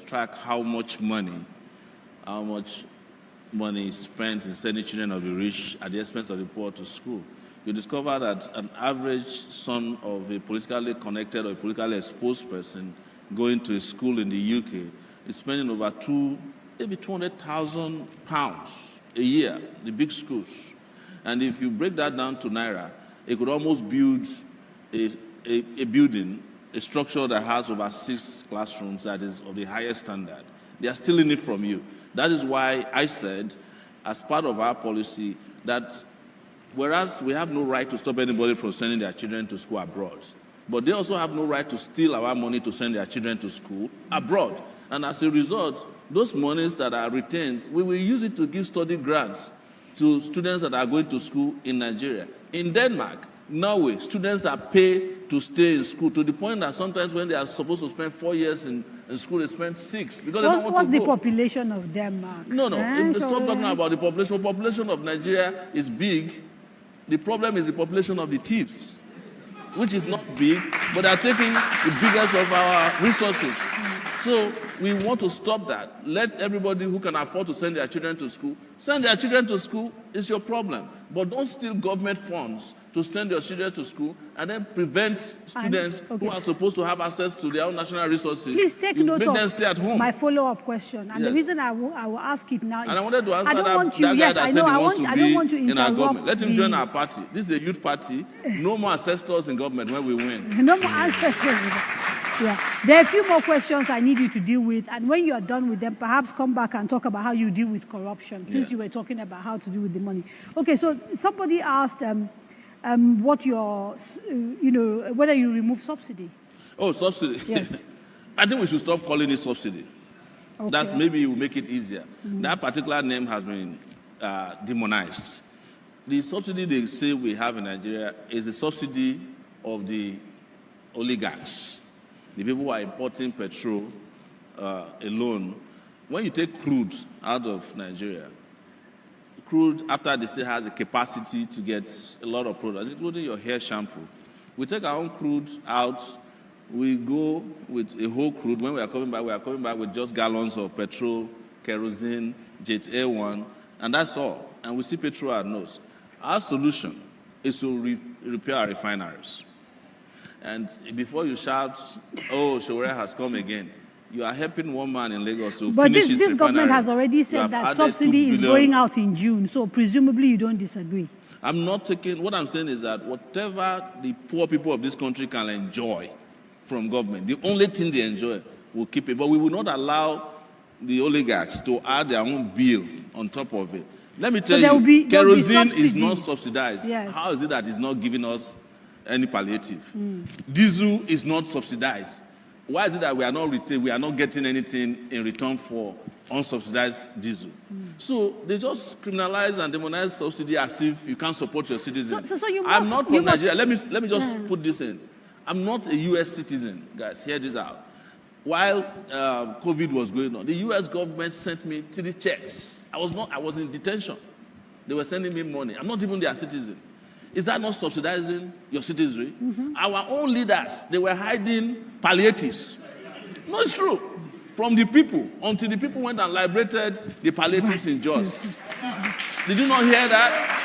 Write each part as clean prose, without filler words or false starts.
track how much money is spent in sending children of the rich at the expense of the poor to school, you discover that an average son of a politically connected or a politically exposed person going to a school in the UK is spending over maybe £200,000 a year, the big schools. And if you break that down to Naira, it could almost build a building, a structure that has over 6 classrooms that is of the highest standard. They are stealing it from you. That is why I said, as part of our policy, that whereas we have no right to stop anybody from sending their children to school abroad, but they also have no right to steal our money to send their children to school abroad. And as a result, those monies that are retained, we will use it to give study grants to students that are going to school in Nigeria. In Denmark, Norway, students are paid to stay in school to the point that sometimes when they are supposed to spend 4 years in school, they spend 6 because they don't want to go. What's the population of Denmark? No. Stop talking about the population. The population of Nigeria is big. The problem is the population of the thieves, which is not big, but they are taking the biggest of our resources. So we want to stop that. Let everybody who can afford to send their children to school, send their children to school. It's your problem. But don't steal government funds to send your children to school and then prevent students who are supposed to have access to their own national resources. Please take note make them stay at home. My follow-up question. And the reason I will ask it now is... And I wanted to answer that guy that said he wants to be in our government. Let him join our party. This is a youth party. No more ancestors in government when we win. No more ancestors. Yeah. There are a few more questions I need you to deal with. And when you are done with them, perhaps come back and talk about how you deal with corruption, since you were talking about how to deal with the money. Okay, so somebody asked... what your, whether you remove subsidy. Oh, subsidy. Yes. I think we should stop calling it subsidy. Okay. That's maybe it will make it easier. That particular name has been demonized. The subsidy they say we have in Nigeria is a subsidy of the oligarchs, the people who are importing petrol alone. When you take crude out of Nigeria, crude, after the state has a capacity to get a lot of products, including your hair shampoo. We take our own crude out, we go with a whole crude. When we are coming back with just gallons of petrol, kerosene, jet A1, and that's all. And we see petrol at nose. Our solution is to repair our refineries. And before you shout, oh, Shawara has come again, you are helping one man in Lagos to finish his refinery. But this government has already said that subsidy is going out in June, so presumably you don't disagree. I'm not taking, what I'm saying is that whatever the poor people of this country can enjoy from government, the only thing they enjoy, we'll keep it. But we will not allow the oligarchs to add their own bill on top of it. Let me tell you, kerosene is not subsidized. Yes. How is it that it's not giving us any palliative? Diesel is not subsidized. Why is it that we are not getting anything in return for unsubsidized diesel? So they just criminalize and demonize subsidy as if you can't support your citizens. So you I'm not from Nigeria. Let me just put this in. I'm not a U.S. citizen, guys. Hear this out. While COVID was going on, the U.S. government sent me 3 checks. I was in detention. They were sending me money. I'm not even their citizen. Is that not subsidizing your citizenry? Our own leaders, they were hiding palliatives. No, it's true. From the people, until the people went and liberated the palliatives in Jos. Did you not hear that?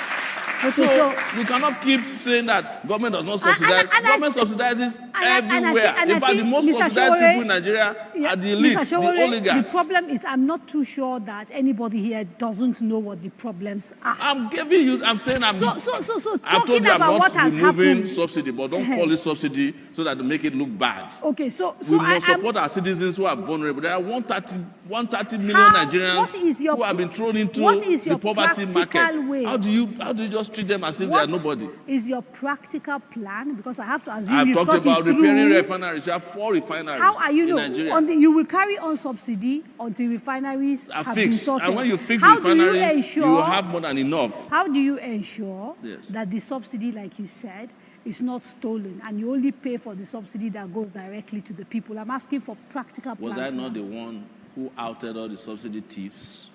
Okay, so we cannot keep saying that government does not subsidize. Government subsidizes everywhere. In fact, the most subsidized people in Nigeria are the elites, the oligarchs. The problem is I'm not too sure that anybody here doesn't know what the problems are. I'm giving you, I'm saying I'm... So talking about what has happened... removing subsidy, but don't call it subsidy so that to make it look bad. Okay, so we must support our citizens who are vulnerable. There are 130 million Nigerians who have been thrown into the poverty market. How do you just treat them as if they are nobody? Is your practical plan? Because I have to assume I've talked about repairing refineries. You have 4 refineries in Nigeria. You will carry on subsidy until refineries have been sorted. And when you fix refineries, you will have more than enough. How do you ensure that the subsidy, like you said, is not stolen and you only pay for the subsidy that goes directly to the people? I'm asking for practical plans. Was I not the one who outed all the subsidy thieves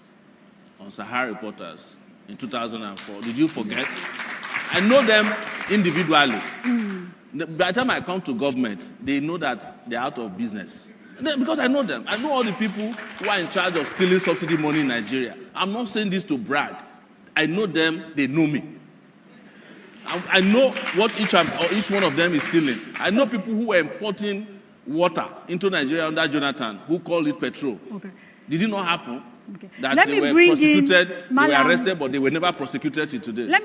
on Sahara Reporters in 2004? Did you forget? I know them individually. By the time I come to government, they know that they're out of business. Because I know them. I know all the people who are in charge of stealing subsidy money in Nigeria. I'm not saying this to brag. I know them, they know me. I know what each one of them is stealing. I know people who were importing water into Nigeria under Jonathan, who called it petrol. Okay. Did it not happen? Okay. That they were prosecuted, they were arrested, but they were never prosecuted till today.